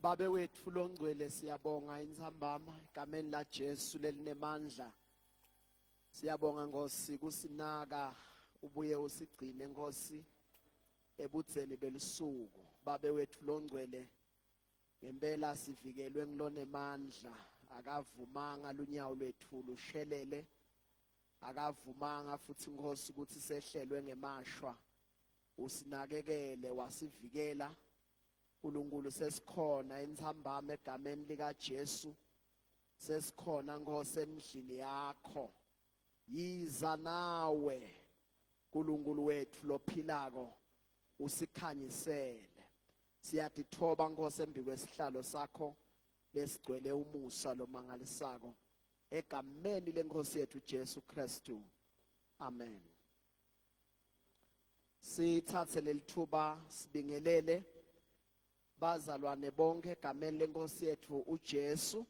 Babe wethu longcwele siyabonga inzambama egameni la Jesu lelinemandla. Siyabonga Nkosi kusinaka ubuye usigcine Nkosi ebudzeni belisuku. Babe wethu longcwele ngempela sivikelwe ngilone mandla, akavumanga lunyawo lwethu lushelele, akavumanga futhi Nkosi ukuthi sehlelwe ngemashwa. Usinakekele wasivikela. uNkulunkulu sesikhona inzambama egameni lika Jesu, sesikhona Nkosi endlini yakho. Yiza nawe uNkulunkulu wethu lophilako usikhanyisele. Siyadithoba Nkosi embi kwesihlalo sakho lesigcwele umusa lomangalisako egameni leNkosi yethu Jesu Kristu. Amen. Sithathe lelithuba sibingelele bazalwane bonke egameni leNkosi yethu uJesu.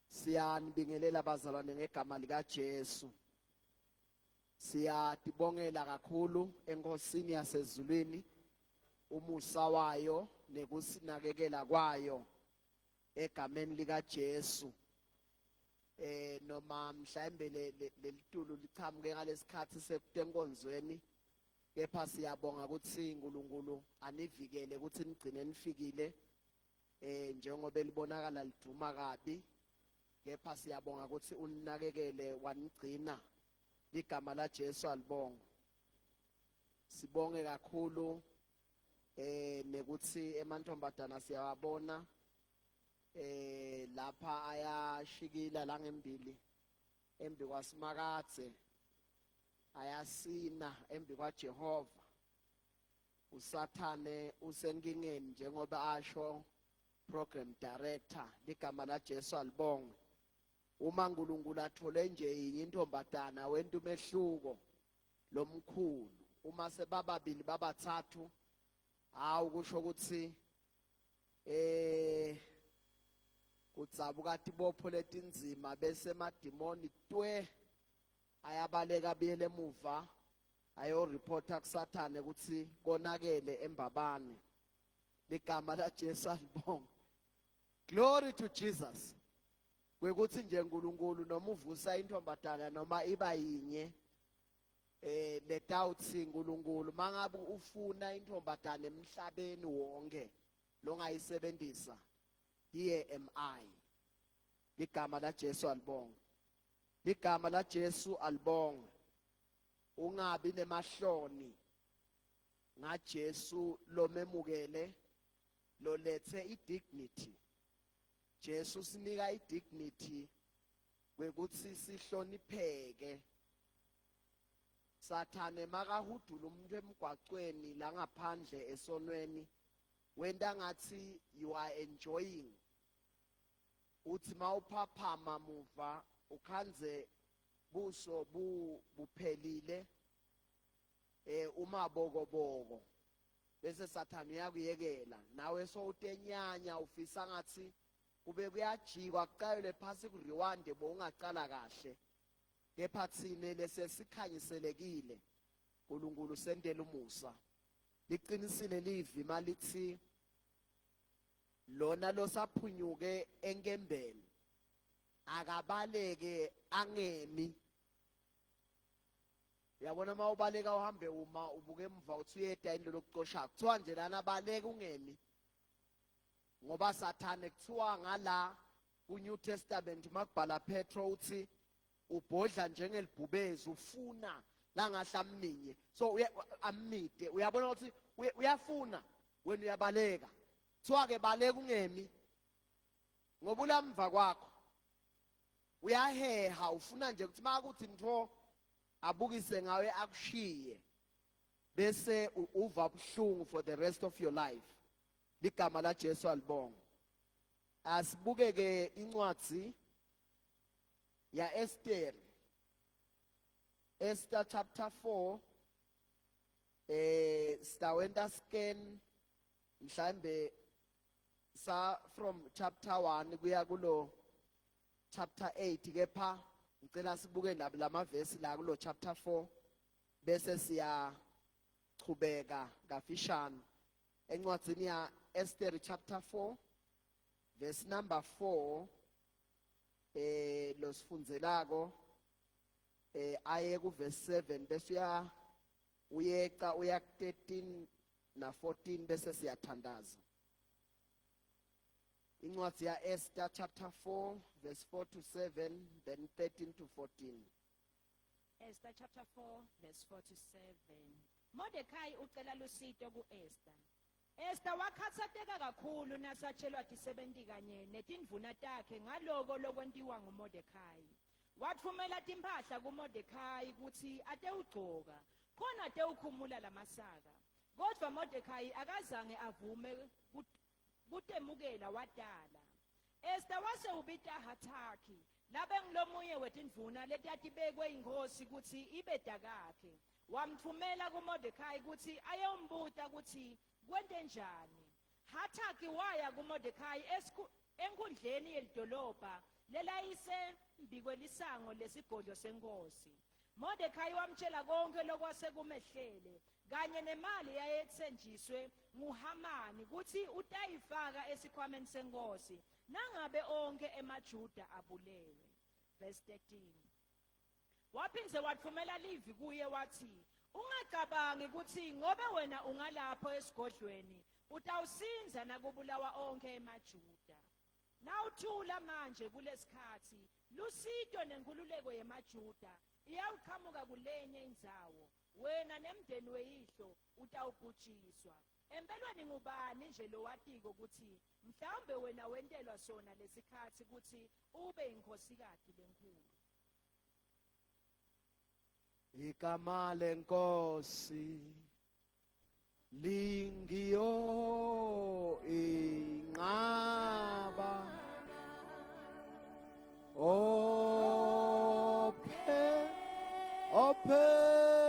Siyanibingelela bazalwane ngegama lika Jesu. Siyadibongela kakhulu eNkosini yasezulwini umusa wayo nekusinakekela kwayo egameni lika Jesu. Noma mhlambe lelitulo lichamuke ngalesikhathi sebutenkonzweni, kepha siyabonga ukuthi uNkulunkulu anivikele ukuthi nigcine nifikile njengoba libonakala liduma kabi, kepha siyabonga ukuthi uninakekele wanigcina. Igama la Jesu alibonga. Sibonge kakhulu nekuthi emantombazana siyawabona lapha ayashikila la ngembili embi kwaSimakadze, ayasina embi kwaJehova. USathane usenkingeni njengoba asho program director. Igama la Jesu alibonga. Uma uNkulunkulu athole nje intombazana wento umehluko lomkhulu, uma sebababili babathathu, hawu kusho ukuthi kutsabuka tibopho letinzima bese madimoni twe ayabaleka abiyele emuva ayo reporta kuSathane ukuthi konakele embabane. Ligama la Jesu alibonga. Glory to Jesus. Kwekuthi nje uNkulunkulu noma uvusa intombazana noma iba yinye letawuthi uNkulunkulu mangabe ufuna intombazana emhlabeni wonke longayisebenzisa, here am I. Ligama la Jesu alibonga. Ligama la Jesu alibonga. Ungabi nemahloni ngaJesu lomemukele lolethe idignity. Jesu sinika idignity kwekuthi sihlonipheke. Sathane makahudula umuntu emgwaqweni la ngaphandle esonweni, wenda ngathi you are enjoying, uthi mawuphaphama muva ukhanze buso buphelile umabokoboko, bese Sathane uyakuyekela nawe sowutenyanya ufisa ngathi kube kuyajikwa kuqayele phasi kuriwande bowungaqala kahle, kepha thine lesesikhanyiselekiile uNkulunkulu sendela umusa. Liqinisile livi malithi lona losaphunyuke enkembeni akabaleke angemi. Yabona mawubaleka uhambe uma ubuke emva uthi uyeda indlela lokucosha kuthiwa nje lana baleke ungemi, ngoba Sathane kuthiwa ngala kuNew Testament makubhala Petro uthi ubhodla njengelibhubezi ufuna la ngahlamninye, so amnide. Uyabona ukuthi uyafuna wena uyabaleka, kuthiwa ke baleka ungemi ngoba ulamva kwakho uyaheha, ufuna nje ukuthi makuthi ntho abukise ngawe akushiye bese uva buhlungu for the rest of your life. Ligama la Jesu alibonga. Asibuke ke incwadi ya Esther. Esther chapter 4 stawenda scan mhlambe sa from chapter 1 kuya kulo chapter 8, kepha ngicela sibuke lamavesi la kulo chapter 4 bese siya chubeka kafishane encwadzini Esther chapter 4 verse number 4 losifunzelako aye ku verse 7 bese uyeqa uya 13 na 14 bese siyathandaza. Incwadi ya Esther chapter 4 verse 4 to 7 then 13 to 14. Esther chapter 4 verse 4 to 7. Mordecai ucela lusito ku-Esther. Esther wakhathazeka kakhulu nasatshelwa disebenti kanye netindvuna takhe ngaloko lokwentiwa nguMordecai. Wathumela timphahla kuMordecai kutsi atewugcoka khona atewukhumula lamasaka. Kodwa Mordecai akazange avume kutemukela wadala. Esther wase ubita Hathaki labe ngilomunye wetindvuna letiyatibekwe inkhosi kutsi ibe dakakhe. Wamthumela kuMordecai kutsi ayombuta kutsi kwente njani. Hathaki waya kuMordecai enkundleni yelidolobha lelayise mbikwelisango lesigodlo senkosi. Mordecai wamtshela konke lokwase kumehlele kanye nemali yayetsenjiswe nguHamani kutsi utayifaka esikhwameni senkosi nangabe onke emaJuda abulewe. Verse 13. Waphindze wathumela livi kuye wathi, ungacabangi kutsi ngobe wena ungalapho esigodlweni utawusinza nakubulawa onke emaJuda. Nawuthula manje kulesikhathi lusito nenkululeko yemaJuda iyawuqhamuka kulenye indzawo, wena nemndeni weyihlo utawubhujiswa. Empelweni ngubani nje lowatiko kutsi mhlawumbe wena wentelwa sona lesikhathi kutsi ube inkhosikati lenkulu. Igama lenkosi lingiyo inqaba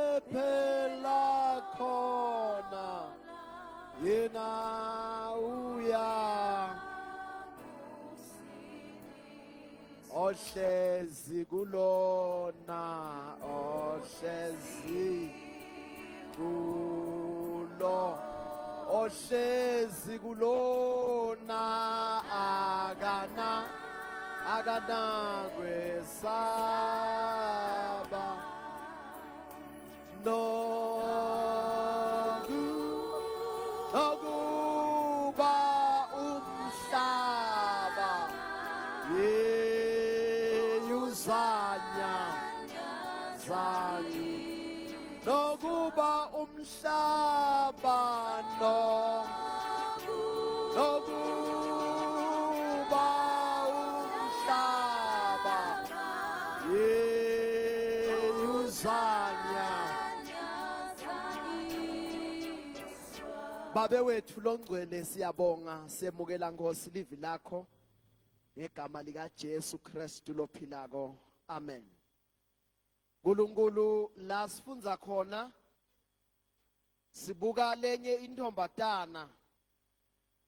ophela khona yena uya ohlezi kulona ohlezi kulona akana kwesaba nokuba umhlaba yeyuzanya nokuba umhlaba nokuba umhlaba yeyuzanya. Babe wethu longcwele siyabonga semukela Nkosi livi lakho ngegama lika Jesu Kristu lophilako. Amen. Nkulunkulu la sifunza khona sibuka lenye intombatana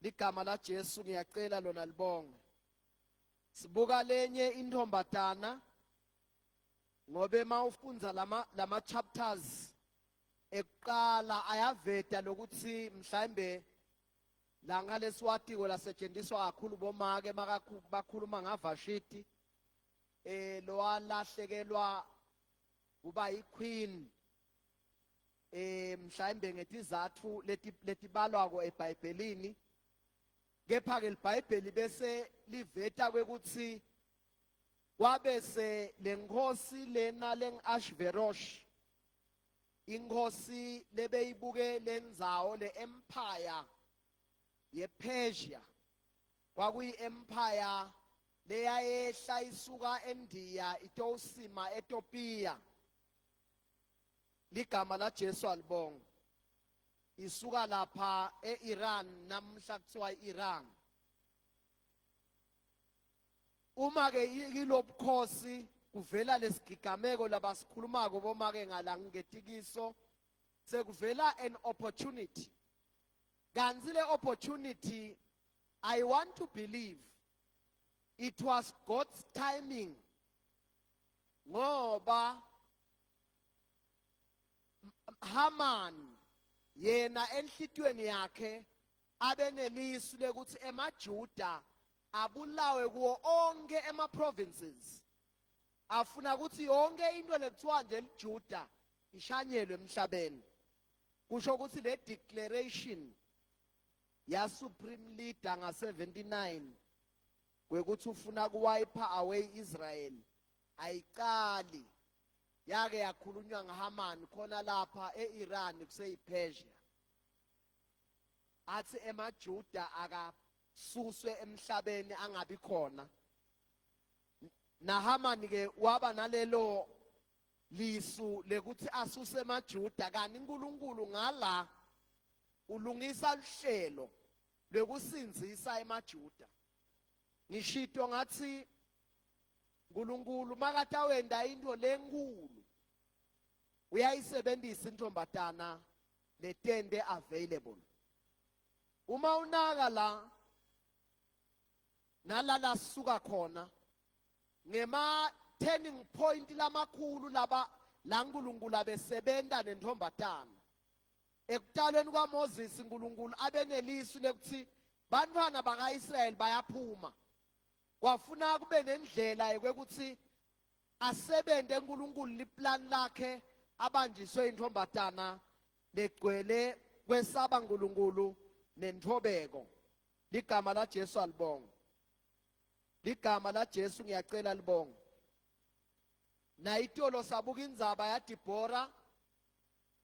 ligama la Jesu ngiyacela lona libonge. Sibuka lenye intombatana ngobe mawufunza lama chapters ekuqala ayaveta lokuthi mhlambe la ngalesiwatiko lasetshenziswa kakhulu bomake bakhuluma ngavashiti lo walahlekelwa kuba iqueen mhlambe ngetizathu letibalwako eBhayibhelini. Kepha ke iBhayibheli bese liveta kwekuthi kwabese lenkosi lena leng-Ashverosh inkosi lebeyibuke lendzawo le-empire yePersia kwakuyi-empire leyayehla isuka eNdiya itosima eTopiya. Ligama la Jesu alibonga. Isuka lapha e-Iran namhla kuthiwa i-Iran. Uma ke kilobukhosi kuvela lesigigameko labasikhulumako bomake ngala ngetikiso sekuvela an opportunity. Kanzi le opportunity I want to believe it was God's timing ngoba Haman yena enhlitweni yakhe abenelisu lekuthi emaJuda abulawe kuwo onke ema-provinces, afuna ukuthi yonke into lekuthiwa nje liJuda ishanyelwe emhlabeni. Kusho ukuthi le declaration ya supreme leader nga-79 kwekuthi ufuna kuwipe away Israel ayiqali, yake yakhulunywa ngaHaman khona lapha e-Iran kuseyiPersia, athi emaJuda akasuswe emhlabeni angabi khona. NaHaman ke waba nalelo lisu lekuthi asuse emaJuda, kanti uNkulunkulu ngala ulungisa uhlelo lwekusinzisa emaJuda. Ngishito ngathi uNkulunkulu makata wenda into lenkulu uyayisebenzisa intombatana letende available. Uma unaka la nalala suka khona ngema turning point lamakhulu laba la uNkulunkulu abesebenta nentombatana. Ekutalweni kwaMoses uNkulunkulu abenelisu lekuthi bantwana bakaIsrael bayaphuma. Kwafuna kube nendlela yokuthi asebente uNkulunkulu liplan lakhe abanjiswe intombatana legcwele kwesaba uNkulunkulu nenthobeko. Ligama la Jesu alibonga. Ligama la Jesu ngiyacela libonga. Na itolo sabuka indzaba ya Dibora,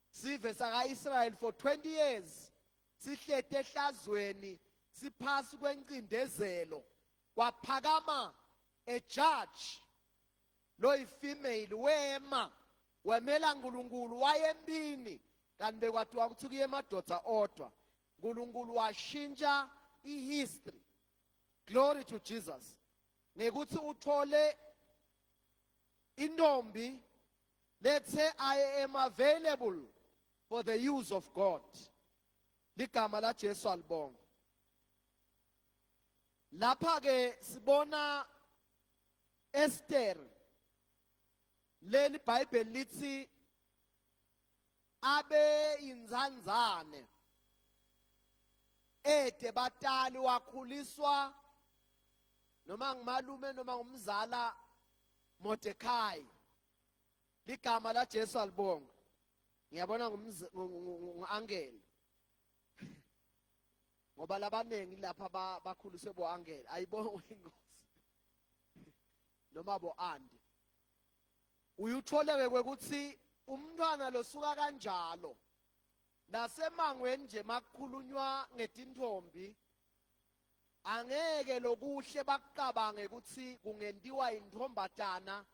sive saka-Israel for 20 years sihlete ehlazweni siphasi kwencindezelo. Kwaphakama a judge loyifemale wemela uNkulunkulu wayempini, kanti bekwathiwa ukuthi kuye emadoda odwa. uNkulunkulu washintsha ihistory. Glory to Jesus. Ngekuthi uthole intombi lethe I am available for the use of God. Ligama la Jesu alibonga. Lapha ke sibona Esther, leli Bible lithi abe inzanzane ede batali wakhuliswa noma ngumalume noma ngumzala Mordecai. Ligama la Jesu alibonga. Ngiyabona ngu-angel ngoba labanengi lapha bakhuliswe bo-angel, ayibonga ingozi noma bo-andi. Uyutholeke kwekuthi umntwana losuka kanjalo nasemangweni nje makukhulunywa ngetintombi angeke lokuhle bakucabange ukuthi kungentiwa intombatana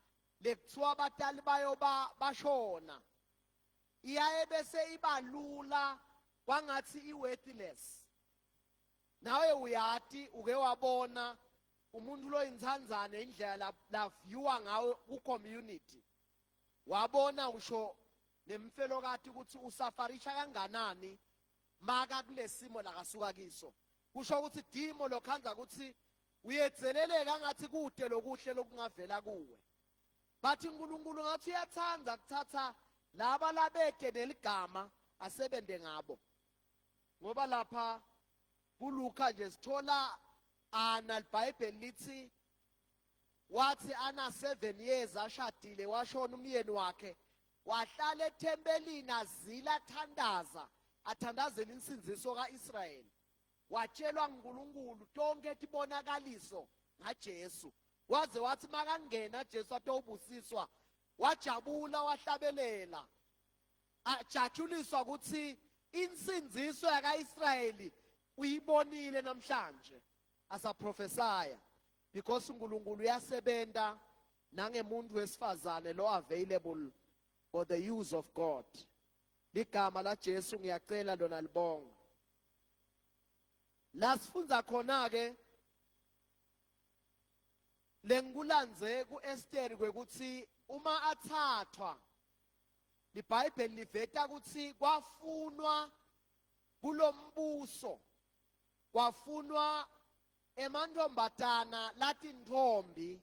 lekuthiwa abatali bayo bashona. Iyaye bese ibalula kwangathi i-worthless. Nawe uyati uke wabona umuntu lo inzanzane indlela la viewa ngawe ku-community, wabona usho nemfelokati ukuthi usafarisha kanganani maka kulesimo lakasuka kiso. Kusho ukuthi dimo lokhanza ukuthi uyetheleleka ngathi kude lokuhle lokungavela kuwe. Bathi uNkulunkulu ngathi uyathanda kuthatha laba labede neligama asebende ngabo. Ngoba lapha kuLuka nje sithola ana iBhayibheli lithi wathi ana 7 years ashadile washona umyeni wakhe, wahlala ethempelini azila athandazela insinziso kaIsrayeli. Watshelwa uNkulunkulu tonke tibonakaliso ngaJesu, waze wathi makangena Jesu atobusiswa wajabula wahlabelela, ajatshuliswa ukuthi insinziso yakaIsrayeli uyibonile namhlanje asaprofesaya, because uNkulunkulu uyasebenta nangemuntu wesifazane lo available for the use of God. Ligama la Jesu ngiyacela lona libonga. Lasifunza khona ke lengulanze kuEsther kwekuthi uma athathwa iBhayibheli liveta ukuthi kwafunwa kulombuso, kwafunwa emantombatana lathi ntombi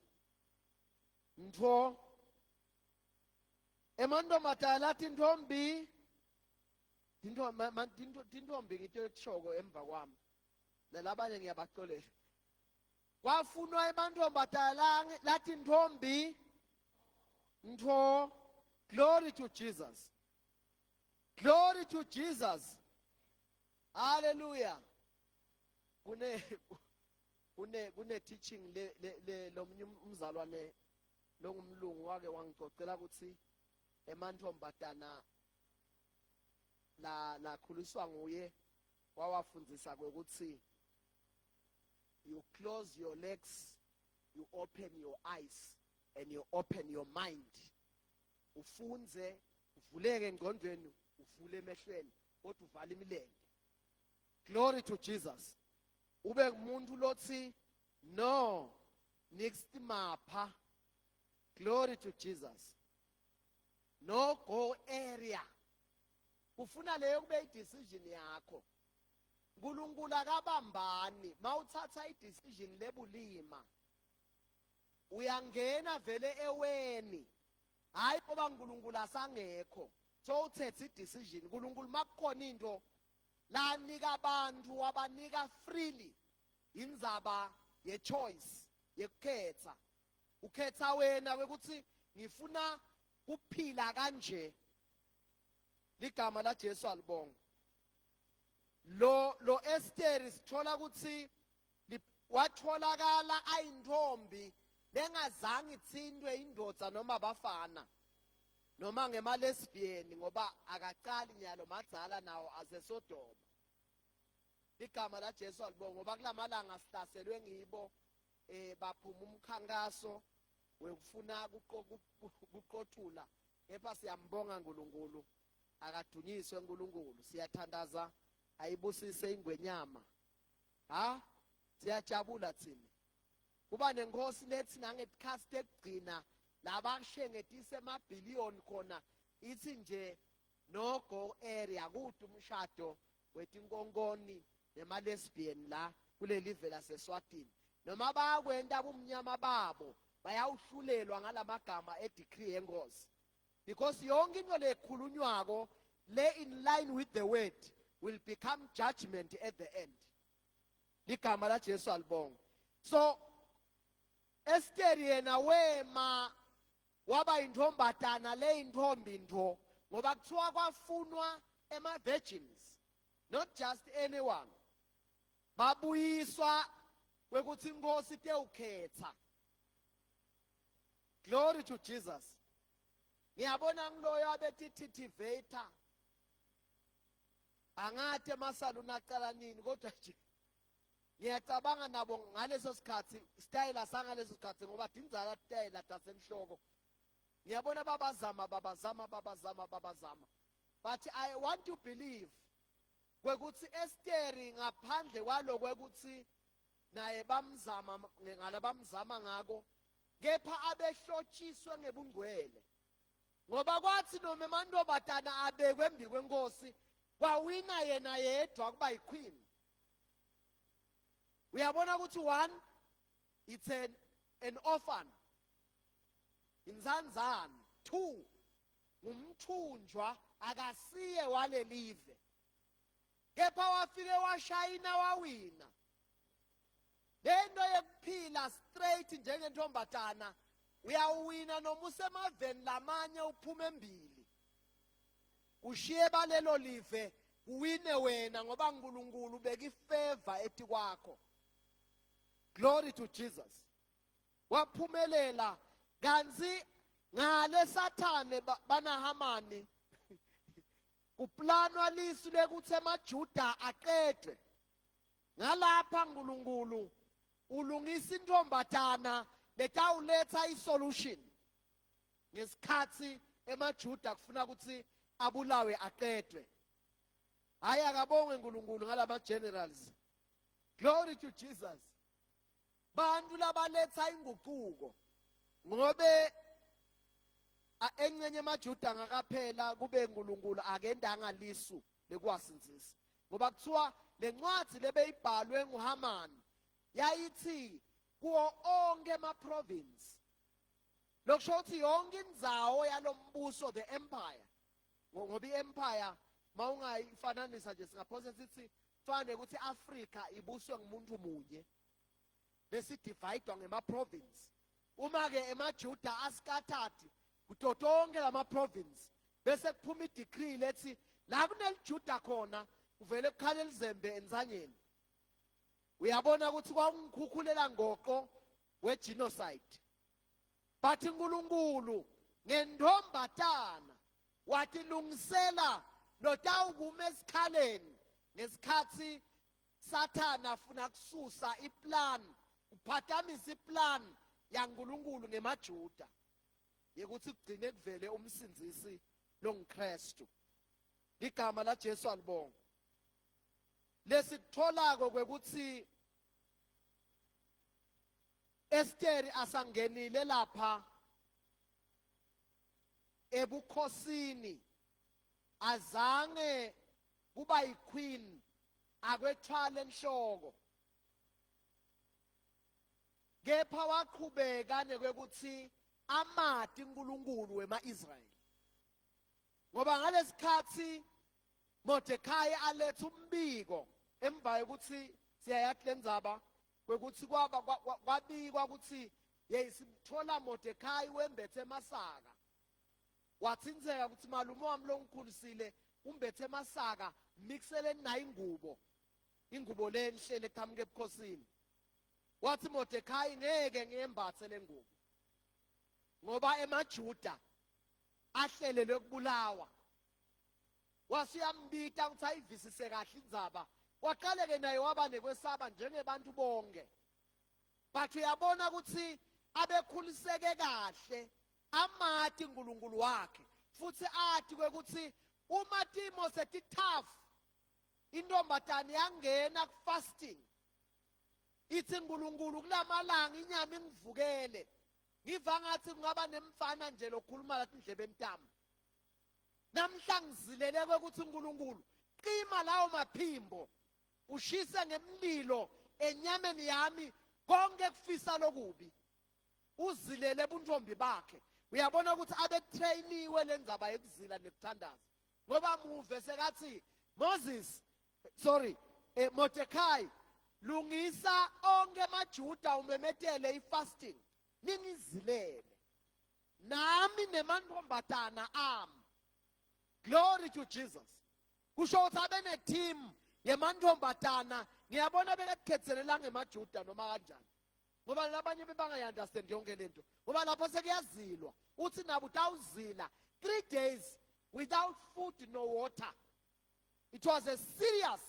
emantombatana lathi ntombi tintombi ngito shoko emva kwami labanye ngiyabaxolela. Kwafunwa emantombazana lathi ntombi ntho. Glory to Jesus. Glory to Jesus. Hallelujah. Kune teaching lomnye umzalwane longumlungu wake wangicocela ukuthi emantombazana la khuliswa nguye wawafundzisa ukuthi you close your legs, you open your eyes, and you open your mind. Ufunze, uvuleke engqondweni, uvule emehlweni, kodwa uvale imilenge. Glory to Jesus. Ube umuntu lothi no, next mapha. Glory to Jesus. No go area. Kufuna leyo kube i-decision yakho. uNkulunkulu akabambani mawuthatha i-decision lebulima. Uyangena vele eweni. Hayi ngoba uNkulunkulu asangekho. So uthethe i-decision. uNkulunkulu makukhona into lanika abantu wabanika freely. Indzaba ye-choice, yekukhetha. Ukhetha wena ukuthi ngifuna kuphila kanje. Ligama la Jesu alibonga. Lo Esther sithola ukuthi watholakala ayintombi lengazange ithindwe indoda noma abafana noma ngemalesbian ngoba akaqali nyalo madzala nawo aseSodoma. Igama la Jesu alibonga ngoba kulamalanga sihlaselwe ngibo baphuma umkhankaso wekufuna kuqothula. Kepha siyambonga uNkulunkulu, akadunyiswe uNkulunkulu, siyathandaza ayibusise ingwenyama. Siyajabula thina. Kuba nenkosi lethi nangekhasi ekugcina labashengetise amabhiliyoni khona ithi nje no go area kude umshado wetinkonkoni nemalesbian la kuleli live laseSwatini. Noma bayakwenta ubumnyama babo bayawuhlulelwa ngalamagama edecree yenkosi. Because yonke into lekhulunywako le in line with the word will become judgment at the end. Ligama la Jesu alibonga. So Esther yena wema waba intombatana le intombi ntho ngoba kuthiwa kwafunwa virgins, not just anyone. Babuyiswa kwekuthi inkosi tewukhetha. Glory to Jesus. Ngiyabona ngiloyo abetititivator angate masaluna aqala nini kodwa nje ngiyacabanga nabo ngaleso sikhathi style sangaleso sikhathi ngoba dindzala style tasenhloko. Ngiyabona babazama. But I want to believe kwekuthi Esther ngaphandle kwalo kwekuthi naye bamzama ngalabamzama ngako kepha abehlotshiswe ngebungcwele. Ngoba kwathi noma emantombazana abekwe embi kwenkosi kwawina yena yedwa kuba yiqueen. Uyabona ukuthi one, it's an orphan, inzanzana. Two, ngumthunjwa akasiye wale live. Kepha wafike washayina wawina. Lento yekuphila straight njengentombatana uyawina noma usemaveni lamanye uphume embili. Ushiye balelo live uwine wena ngoba uNkulunkulu ubeka ifavor etikwakho. Glory to Jesus. Waphumelela kanzi ngale Sathane banahamani kuplanwa lisu lekuthi amaJuda aqedwe. Ngalapha uNkulunkulu ulungisa intombatana letawuletha isolution. Ngesikhathi emaJuda kufuna ukuthi abulawe aqedwe. Hayi akabonge uNkulunkulu ngalama generals. Glory to Jesus. Bantu labaletha inguquko ngobe encenye emaJuda ngakaphela kube uNkulunkulu akendanga lisu lekwasinzisa. Ngoba kuthiwa lencwadi lebeyibhalwe nguHamani yayithi kuwo onke ema-province. Lokusho ukuthi yonke indzawo yalombuso the empire. Ngoba i-empire mawungayifananisa nje singaphose sithi kufane ukuthi iAfrika ibuswe ngumuntu munye bese dividwa ngema-province. Uma-ke emajuda askathathi kuto tonke lama-province bese kuphuma i-decree lethi la kunelijuda khona kuvele kukhale elizembe enzanyeni. Uyabona ukuthi kwangikukhulela ngoqo we-genocide. But uNkulunkulu ngendombatana wathi lungisela lotawukuma esikhaleni ngesikhathi Sathana afuna kususa iplan, uphathamisa iplan yaNkulunkulu ngemajuda yekuthi kugcine kuvele umsindisi longuKristu. Igama la Jesu alibonga. Lesikutholako kwekuthi Esteri asangenile lapha ebukhosini azange kuba yiqueen akwethwala enhloko, kepha waqhubeka nekwekuthi amati uNkulunkulu wema-Israyeli. Ngoba ngalesikhathi Mordekhai aletha umbiko emva yokuthi siyayathi lendzaba kwekuthi kwabikwa ukuthi simthola Mordekhai wembethe emasaka. Wathinzeka ukuthi malume wami longikhulisile umbethe emasaka mixeleni nayo ingubo lenhle leqhamuke ebukhosini. Wathi Mordekhai ngeke ngiyembathe le ngubo ngoba emajuda ahlelele ukubulawa. Wasiyambita ukuthi ayivisise kahle indzaba. Waqaleke naye waba nekwesaba njengebantu bonke. But uyabona ukuthi abekhuliseke kahle amati uNkulunkulu wakhe futhi athi kwekuthi uma timo setithafu intombatana yangena ku-fasting ithi uNkulunkulu kulamalanga inyama ingivukele ngiva ngathi kungaba nemfana nje lokhuluma lathi indlebe mtama. Namhla ngizilele kwekuthi uNkulunkulu qima lawo maphimbo ushise ngemlilo enyameni yami konke kufisa lokubi. Uzilele ebuntombi bakhe. Uyabona ukuthi abetrayiniwe lendzaba yekuzila nekuthandaza. Ngoba muve sekathi Mordekhai lungisa onke emajuda umemetele ifasting ningizilele nami nemantombatana ami. Glory to Jesus. Kusho ukuthi abene team yemantombatana ngiyabona bekukhethelela ngemajuda noma kanjani. Ngoba labanye bebangayi-understand yonke lento. Ngoba lapho sekuyazilwa uthi nabo utawuzila 3 days without food no water. It was a serious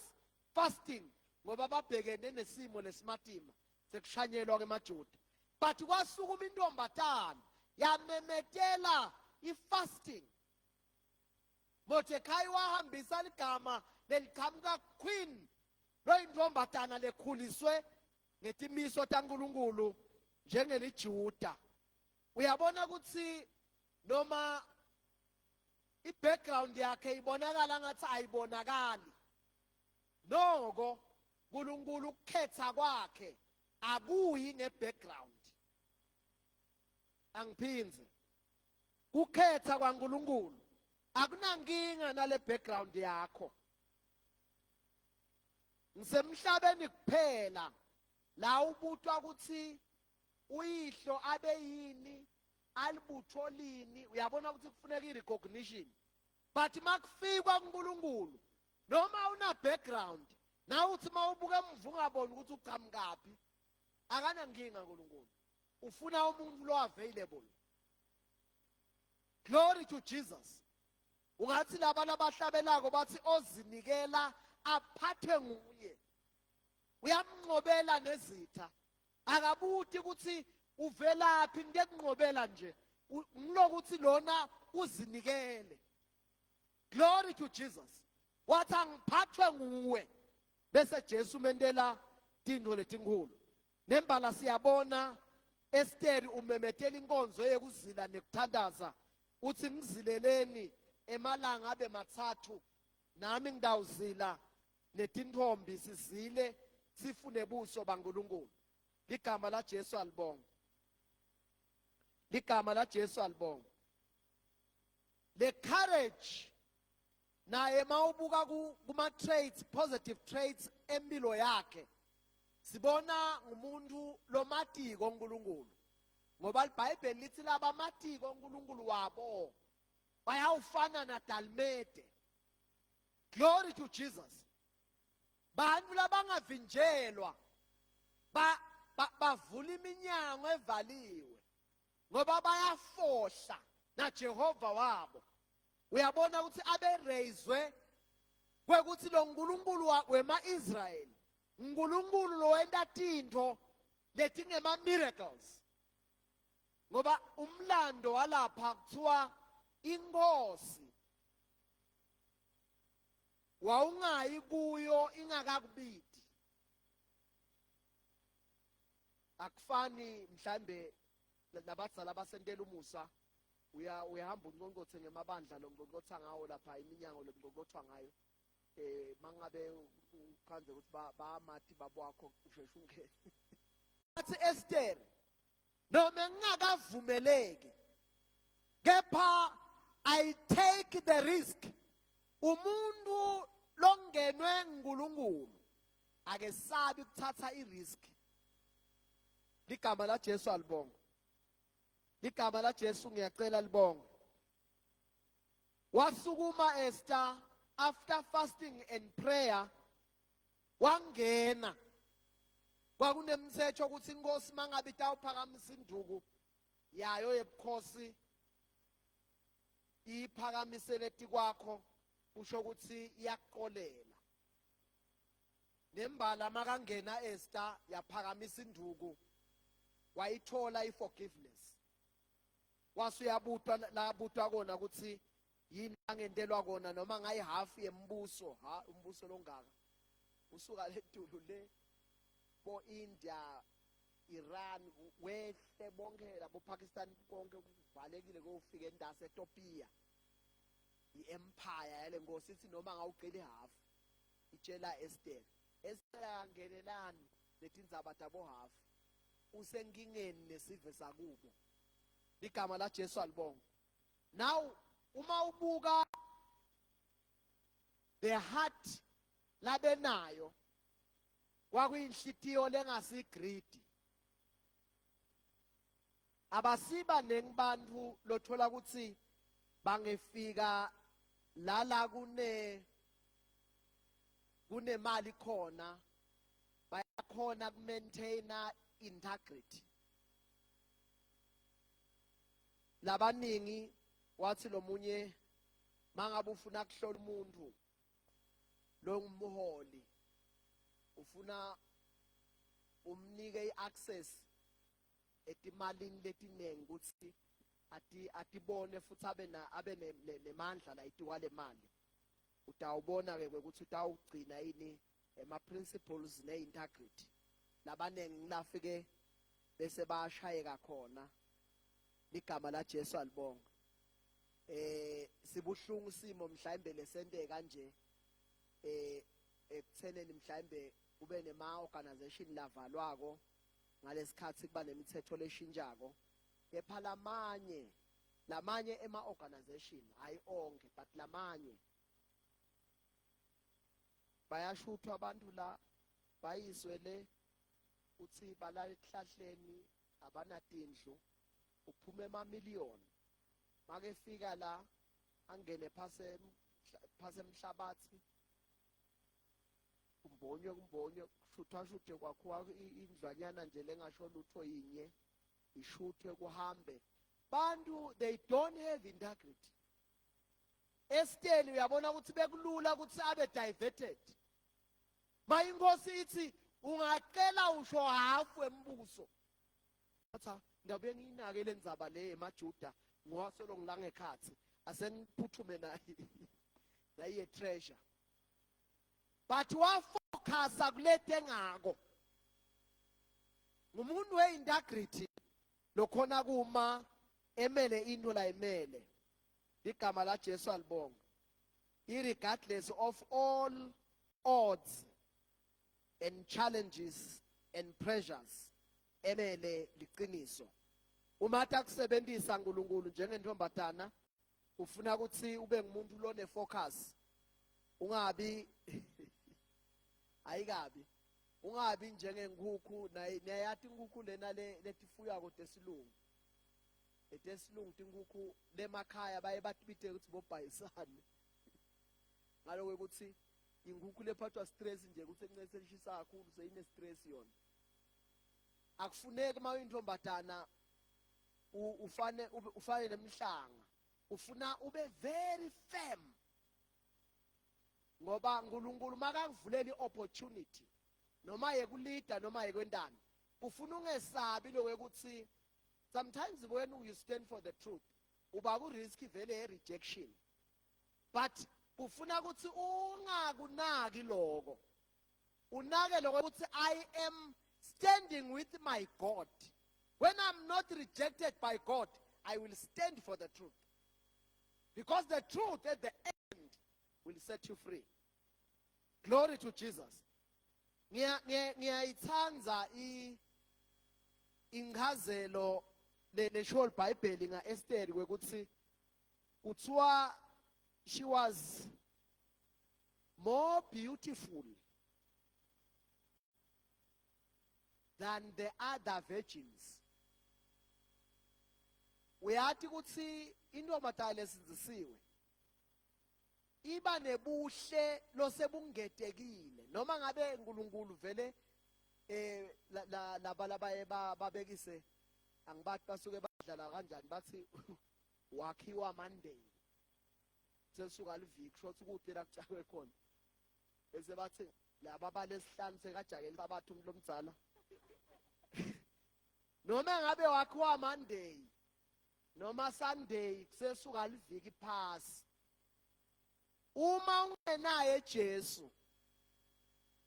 fasting ngoba babhekene nesimo lesimatima sekushanyelwa kwemajuda. But kwasukuma intombatana yamemetela ifasting. Mordekhai wahambisa ligama leliqhamuka queen loyintombatana lekhuliswe ngetimiso taNkulunkulu njengelijuda. Uyabona ukuthi noma i-background yakhe ibonakala ngathi ayibonakali, noko uNkulunkulu ukukhetha kwakhe akuyi nge-background. Angiphinze, ukukhetha kwaNkulunkulu akunankinga nale background yakho. Ngisemhlabeni kuphela la ubutwa ukuthi uyihlo abe yini alibutho lini. Uyabona ukuthi kufuneka i-recognition. But makufikwa kuNkulunkulu noma una background na uthi mawubuka emva ungaboni ukuthi uqhamukaphi akanankinga uNkulunkulu. Ufuna umuntu lo available. Glory to Jesus. Ungathi labantu abahlabelako bathi ozinikela aphathwe nguye. Uyamnqobela nezitha. Akabuthi ukuthi uvelaphi ngekunqobela nje. Ngilokuthi lona uzinikele. Glory to Jesus. Wathi angiphathwe nguwe. Bese Jesu mendela tindlo letinkhulu. Nembala siyabona Esteri umemetela inkonzo yekuzila nekuthandaza. Uthi ngizileleni emalanga abe mathathu nami ngidawuzila netintombi sizile sifune buso baNkulunkulu. Ligama la Jesu alibonga. Ligama la Jesu alibonga. Le courage naye mawubuka kuma traits, positive traits empilo yakhe, sibona ngumuntu lomatiko uNkulunkulu. Ngoba iBhayibheli lithi laba matiko uNkulunkulu wabo bayawufana naDalmede. Glory to Jesus. Bantu labangavinjelwa bavula iminyango evaliwe ngoba bayafohla na Jehova wabo. Uyabona ukuthi abereyizwe kwekuthi lo uNkulunkulu wema-Israyeli uNkulunkulu lo wenta tinto letingema miracles. Ngoba umlando walapha kuthiwa inkosi wawungayi kuyo ingakakubidi. Akufani mhlambe nabadzala basentela umusa, uyahamba unqonqothe ngemabandla lo ngqonqotha ngawo lapha iminyango lo ngqonqothwa ngayo. Mangabe ukhanze ukuthi bamati babwakho usheshe ungene. Athi Esther noma ngingakavumeleki, kepha I take the risk. Umuntu longenwe nguNkulunkulu ake sabi ukuthatha i-risk. Ligama la Jesu alibonga. Ligama la Jesu ngiyacela libonga. Wasukuma Esther after fasting and prayer, wangena. Kwakunemthetho ukuthi inkosi mangabe itawuphakamisa induku yayo yebukhosi iphakamise leti kwakho, usho ukuthi iyakuxolela. Nembala makangena Esther yaphakamisa induku, wayithola iforgiveness. Wasuyabutwa labutwa kona ukuthi yini angendelwa kona noma ngayi half yembuso, umbuso longaka. Usuka letulu le bo India, Iran, wehle bonke labo Pakistan konke kuvalekile kufika endase Ethiopia. I-empire yale nkosi ithi noma ngawuqeli half itshela Esther. Esther angenelani letindzaba tabo half. Usenkingeni nesive sakubo. Ligama la Jesu alibonga. Now uma ubuka the heart labenayo kwakuyinhlitiyo lengasigridi. Abasiba nengibantu lothola ukuthi bangefika lala kunemali khona bayakhona ku-maintaina integrity. Labaningi wathi lo munye mangabe ufuna kuhlola umuntu lo ngumholi, ufuna umnike i-access etimalini letinengi ukuthi atibone futhi abe nemandla la itiwa le mali. Utawubona ke ukuthi utawugcina yini ema-principles ne-integrity. Labanengi ngilafike bese bayashayeka khona. Ligama la Jesu alibonga. Sibuhlungu simo mhlawumbe lesente kanje ekutheneni mhlawumbe kube nema-organization lavalwako ngalesikhathi kuba nemithetho leshintshayo. Kepha lamanye ema-organization, hayi onke but lamanye bayashuthwa abantu la bayizwe le uthi balala esihlahleni abanatindlu, uphume emamiliyoni. Make fika la angene phase emhlabathi kumbonye shuthwa kwakhuwa indlwanyana nje lengasho lutho yinye ishuthwe kuhambe. Bantu they don't have integrity. Esther uyabona ukuthi bekulula ukuthi abe diverted. Mayinkosi ithi ungacela usho half wembuso. Batha ndabe nginake lendzaba le emaJuda ngowasolo ngilangekhathi asengiphuthume naye treasure. But wafocus kulete ngako. Ngumuntu we-integrity lokhona kuma emele into la emele. Ligama la Jesu alibonga. Regardless of all odds and challenges and pressures, emele liqiniso. Uma takusebenzisa uNkulunkulu njengentombatana ufuna ukuthi ube ngumuntu lone focus ungabi ayikabi ungabi njengenkukhu nayathi inkukhu lena letifuya kodesilungu edesilungu tinkukhu lemakhaya baye batibite ukuthi bobhayisana ngaloku ukuthi inkukhu lephathwa stress nje ukuthi encane selishisa kakhulu seyine stress yona akufuneki mawuyintombatana ufane nemhlanga ufuna ube very firm ngoba uNkulunkulu makakuvulela iopportunity noma yekulida noma yekwendana ufuna ungesabi lokuthi sometimes when you stand for the truth uba ku risk vele rejection but ufuna ukuthi ungakunaki lokho unake lokho ukuthi I am standing with my God. When I'm not rejected by God, I will stand for the truth. Because the truth at the end will set you free. Glory to Jesus. Ngiyayithanza ingazelo lesho iBhayibheli ngaEsther kwekuthi kuthiwa she was more beautiful than the other virgins. Uyathi ukuthi intombazane lesizisiwe iba nebuhle losebungetekile noma ngabe uNkulunkulu vele labaye babekise angibathi basuke badlala kanjani bathi wakhiwa Monday sesuka liviki shothi ukuthi la kujakwe khona bese bathi laba balesihlanu sekajakela abathu umuntu lomdzala noma ngabe wakhiwa Monday noma Sunday kusesuka liviki phasi uma ungenaye Jesu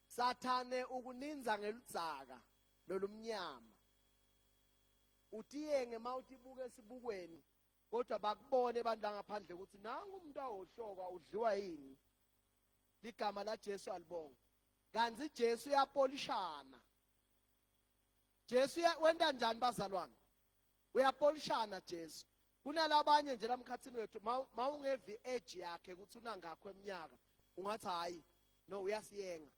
Sathane ukuninza ngeludzaka lolumnyama utiyenge mawutibuke esibukweni kodwa bakubone abantu ngaphandle ukuthi nangu umuntu awuhloka udliwa yini ligama la Jesu alibonga kanzi Jesu uyapolishana Jesu wenda njani bazalwane uyapolishana Jesu kunalabanye nje lamkhathini wethu mawungevi age yakhe ukuthi unangakho eminyaka ungathi hayi no uyasiyenga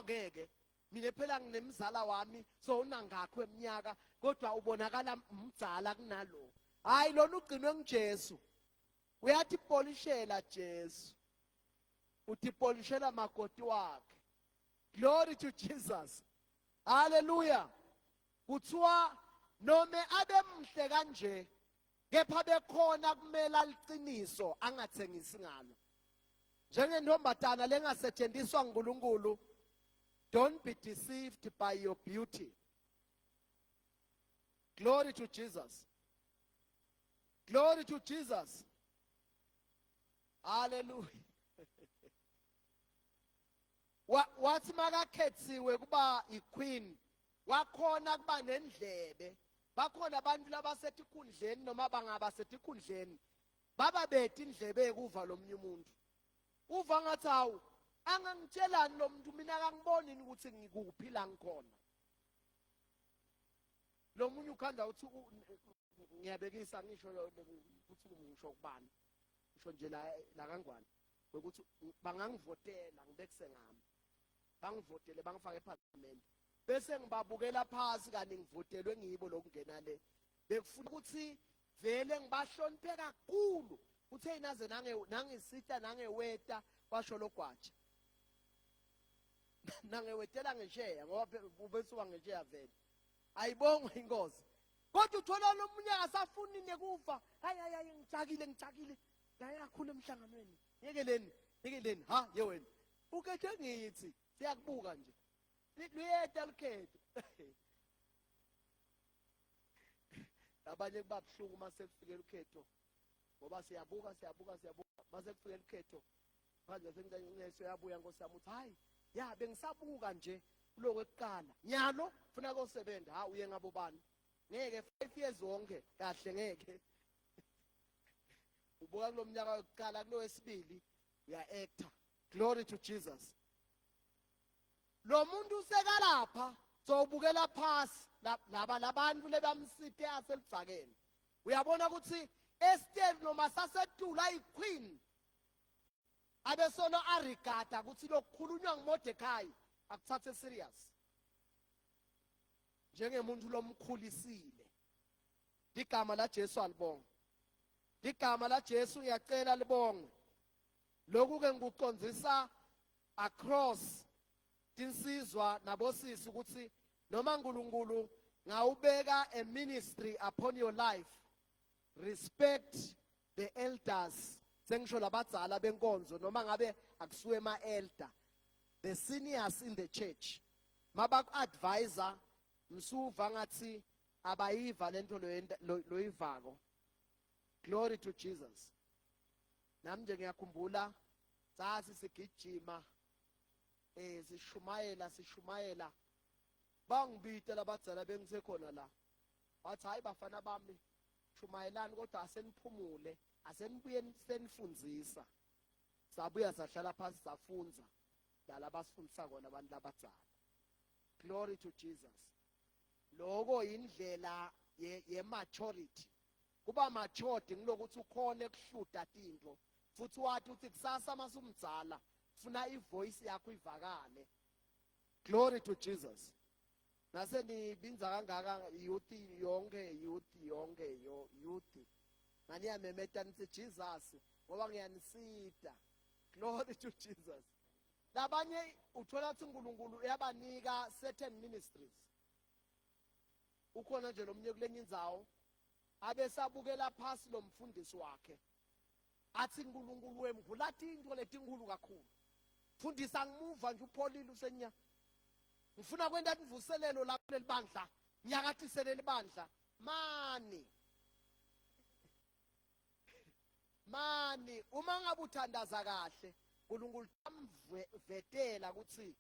ngeke mina phela nginemzala wami so unangakho eminyaka kodwa ubonakala umdzala kunalo hayi lona ugcinwe nguJesu uyathi polishela Jesu uthi polishela makoti wakhe glory to Jesus hallelujah kuthiwa nome abemhle kanje kepha bekhona kumela liciniso angathengisi ngalo njengentombatana lengasetshenziswa nguNkulunkulu. Don't be deceived by your beauty. Glory to Jesus. Glory to Jesus. Hallelujah. Wathi makakhethiwe kuba iqueen wakhona kuba nendlebe bakhona abantu labasetikhundleni noma bangaba setikhundleni baba bethi indlebe ekuva lomnye umuntu uva ngathi hawu angangitshelani lo muntu mina akangiboni ukuthi ngikuphi la ngikhona lo munye ukhanda uthi ngiyabekisa ngisho ukuthi ngisho kubani ngisho nje la kangwane ukuthi bangangivotela ngibekise ngami bangivotele bangifake eParliament bese ngibabukela phasi kani ngivotelwe ngibo lokungena le bekufuna ukuthi vele ngibahloniphe kakhulu uthe inaze nangesita nangeweta basho logwaja nangewetela ngesheya ngoba ubesuka ngesheya vele ayibonge inkosi kodwa uthola lo munye akasafuni nekufa hayi ngijakile yayakhula emhlanganweni yekeleni ha ye wena ukethe ngithi siyakubuka nje luyeta likhetho abanye kubabhlungu mase kufikela ukhetho ngoba siyabuka mase kufikela ukhetho manje sengiyayingeso yabuya nkosiyami uthi hayi ya bengisabuka nje kuloko ekuqala nyalo ufuna kosebenza ha uye ngabo bani ngeke 5 years wonke kahle ngeke ubuka kulomnyaka wokuqala kulo wesibili uya actor glory to Jesus lo muntu usekalapha sobukela phasi laba labantu lebamsithe aselidzakeni uyabona ukuthi Esther noma sasetula iqueen abesolo arigada ukuthi lokukhulunywa nguMordekai akuthathe serious njengemuntu lomkhulisile. Igama la Jesu alibonga. Igama la Jesu ngiyacela libonge. Lokhu ke ngikucondzisa across tinsizwa nabosisi ukuthi noma uNkulunkulu ngawubeka a ministry upon your life, respect the elders. Sengisho labadzala benkonzo noma ngabe akusuwe ma elder, the seniors in the church. Mabaku advisor msuva ngathi abayiva lento loyivako. Glory to Jesus. Nami nje ngiyakhumbula sathi sigijima sishumayela bangibita labadzala bengisekhona la. Wathi hayi bafana bami shumayelani kodwa aseniphumule asenibuye senifundzisa. Sabuya sahlala phansi safunza lalabasifundisa kona abantu labadzala. Glory to Jesus. Lokho indlela ye maturity. Kuba matured ngilokuthi ukhona ekuhluda into futhi wathi uthi kusasa masumdzala funa ivoice yakho ivakale. Glory to Jesus. Nase nibinza kangaka youth ngani memeta nithi Jesus ngoba ngiyanisida. Glory to Jesus. Labanye uthola ukuthi uNkulunkulu uyabanika certain ministries. Ukhona nje lomnye kulenye indzawo abesabukela phasi lo mfundisi wakhe athi uNkulunkulu wemvula into letinkulu kakhulu. Fundisa ngimuva nje upholile usenya. Ngifuna kwenda imvuselelo lapho lelibandla nyakathisele libandla mani uma ngabe uthandaza kahle uNkulunkulu amvetela ukuthi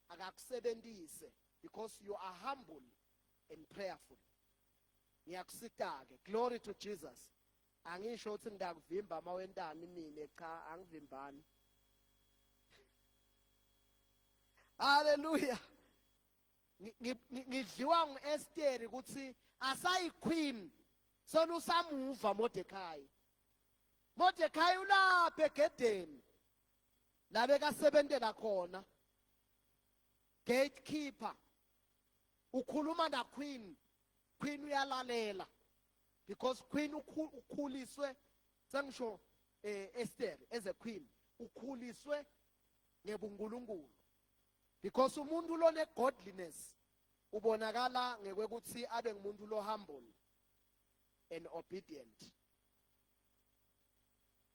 akakusebenzise because you are humble and prayerful. Ngiyakusita-ke. Glory to Jesus. Angisho ukuthi ngidakuvimba mawendani mina cha angivimbani. Hallelujah. Ngidliwa nguEsther ukuthi asayiqueen sona usamuva Mordekai. Mordekai ulapha egedeni la bekasebentela khona gatekeeper. Ukhuluma na queen uyalalela because queen ukhuliswe sengisho Esther as a queen ukhuliswe ngebuNkulunkulu because umuntu lone godliness ubonakala ngekwekuthi abe ngumuntu lo humble and obedient.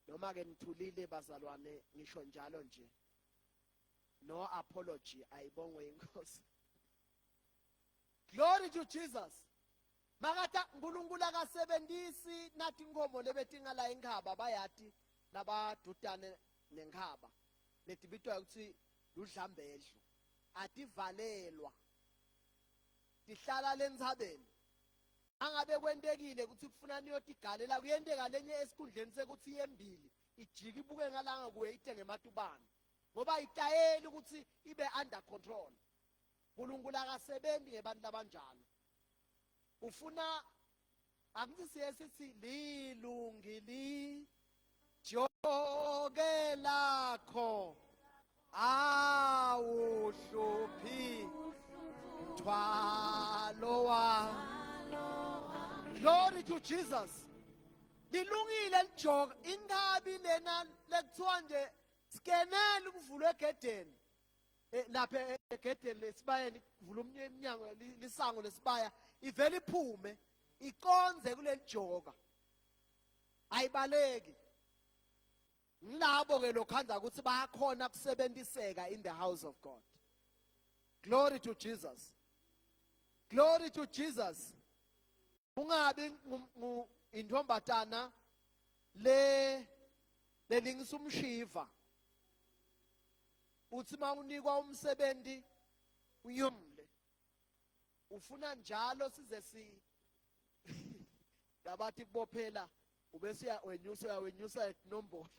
Noma ke nithulile bazalwane ngisho njalo nje no apology ayibongwe inkosi. Glory to Jesus. Makata uNkulunkulu akasebenzisi nathi inkomo lebetingala enkhaba bayati labadudane nenkhaba letibitwa ukuthi ludlambedlu ativalelwa tihlala lentsabeni. Angabe kwentekile ukuthi kufuna niyotigalela kuyenteka lenye esikhundleni sekuthi yembili ijiki ibuke ngalanga kuye ite ngematubane ngoba itayeli ukuthi ibe under control. uNkulunkulu akasebenzi ngebantu abanjalo. Ufuna akuthi sithi lilungili joke lakho awuhluphi thwalo wa. Glory to Jesus. Lilungile lijoke ingabi lena lekuthiwa nje skenele kuvulwe egedeni. Lapha egedeni lesibayeni kuvula umnyango lisango lesibaya ivele iphume iconze kuleli joka ayibaleki. Ngilabo ke lokhanza ukuthi bayakhona kusebenziseka in the house of God. Glory to Jesus. Glory to Jesus. Ungabi intombatana lelingisumshiva uthi mawunikwa umsebenzi uyumle ufuna njalo size labathi kubophela ubese wenyusa inombolo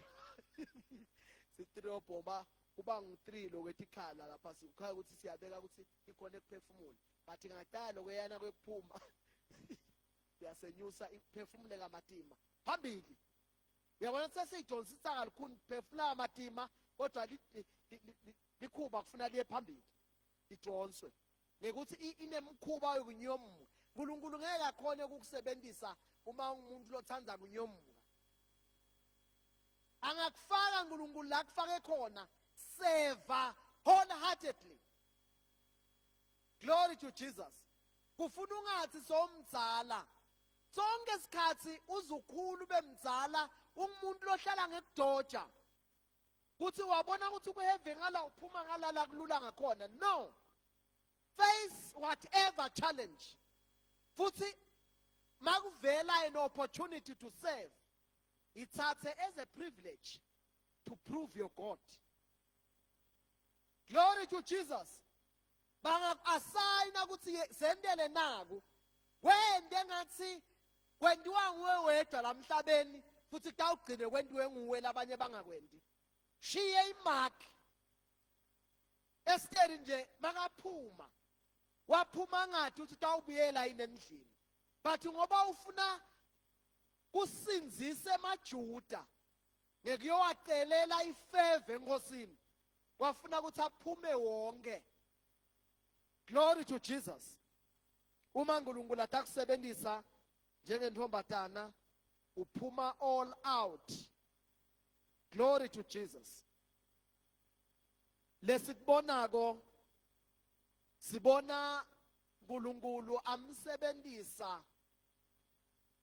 sitroboma kuba ngu3 lokwetikhala lapha sikhaya ukuthi siyabeka ukuthi ikhona ekuphefumula bathi ngadalo kweyana kwekuphuma yasenyusa iphefumule kamatima phambili. Uyabona sesiyidonsisa kakhulu phefumula kamatima kodwa likhuba kufuna liye phambili lidonswe ngekuthi inemkhuba yokunyomuka. uNkulunkulu ngeke akhone ukukusebenzisa uma umuntu lothanda kunyomuka. Angakufaka uNkulunkulu la kufake khona, seva wholeheartedly. Glory to Jesus. Kufuna ungathi somdzala sonke isikhathi uzukhulu bemdzala umuntu lohlala ngekudoja kuthi wabona ukuthi kuheve ngala uphuma ngala la kulula ngakhona. No, face whatever challenge. Futhi makuvela an opportunity to serve, ithathe as a privilege to prove your God. Glory to Jesus. Bangak-asayina ukuthi sendele naku wende ngathi kwendiwa nguwe wedwa la mhlabeni futhi kawugcine kwendiwe nguwe labanye bangakwendi. Shiye imark. Esther nje makaphuma waphuma ngathi uthi tawubuyela yini endlini, but ngoba ufuna kusinzise emaJuda ngekuyowacelela ifeve enkosini, wafuna ukuthi aphume wonke. Glory to Jesus. Uma uNkulunkulu atakusebenzisa njengentombatana uphuma all out. Glory to Jesus. Lesikubonako sibona uNkulunkulu amsebenzisa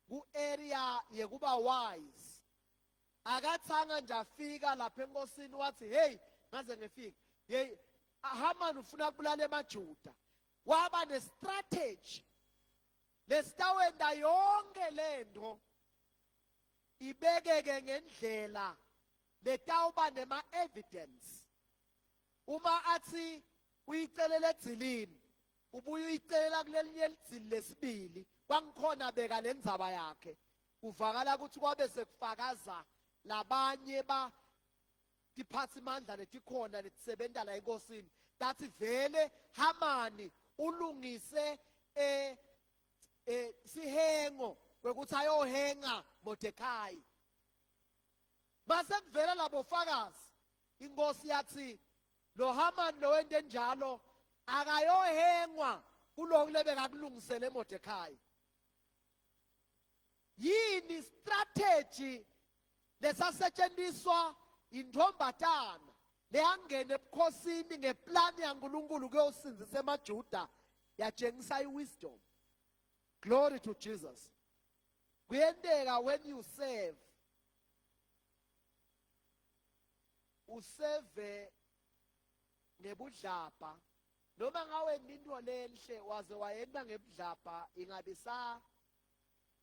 ku-area yekuba wise. Akathanga nje afika lapha enkosini wathi hey ngaze ngifike. Hey Haman ufuna kubulala emaJuda. Waba ne-strategy lesitawenda yonke lento ibekeke ngendlela letawuba nema-evidence. Uma athi uyicelela edzilini ubuye uyicelela kulelinye idzili lesibili kwangikhona beka lendzaba yakhe, kuvakala ukuthi kwabe sekufakaza labanye tiphatsimandla letikhona letisebenta la enkosini tathi vele Hamani ulungise sihengo kwekuthi ayohenga Mordekhai. Base kuvela labo fakazi, inkosi yathi lo Hamani lo wente njalo akayohengwa kuloko lebeka kulungisele Mordekhai. Yini strategy lesasetshenziswa intombatana leyangena ebukhosini ngeplani yaNkulunkulu kuyosinzisa emaJuda yatshengisa iwisdom. Glory to Jesus. Kuyenteka when you serve, useve ngebudlapha noma ngawenza into lenhle waze wayenda ngebudlapha